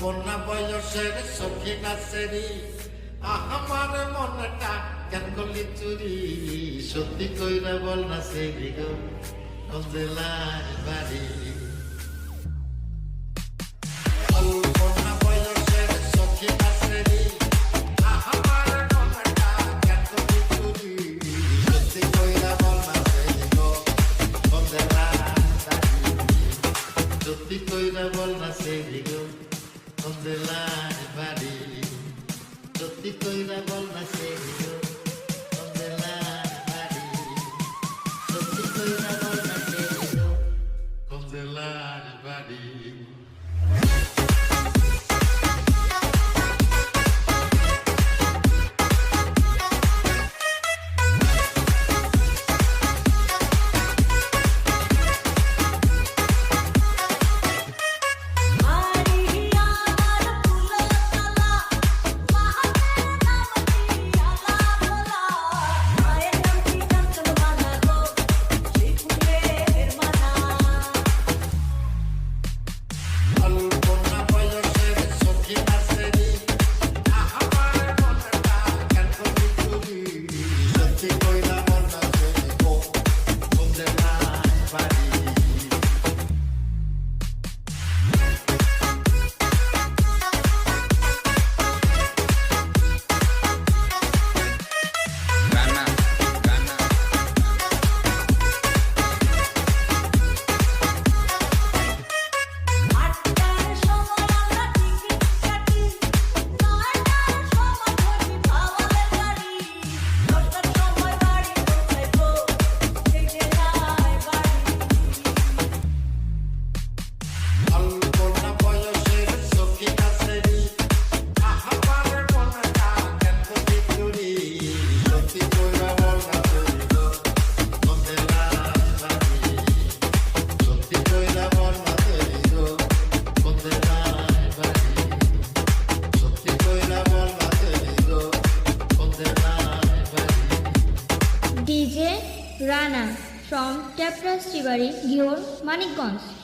কন্যা বয়সের সখী নাচেরি আমার মনটা কেন করলি চুরি সত্যি কইরা বল না সেরি গো কোন জেলার বাড়ি কন্যা বয়সের সখী নাচেরি আমার মনটা কেন করলি চুরি সত্যি কইরা বল না সেরি গো কোন জেলার বাড়ি সত্যি কইরা বল না সেরি গো কোন জেলার বাড়ি সত্যি কইরা বল না সেরি গো কোন জেলার বাড়ি সত্যি কইরা বল না সেরি গো কোন জেলার বাড়ি DJ Rana from Tapra Shibari, Gihor, Manikganj.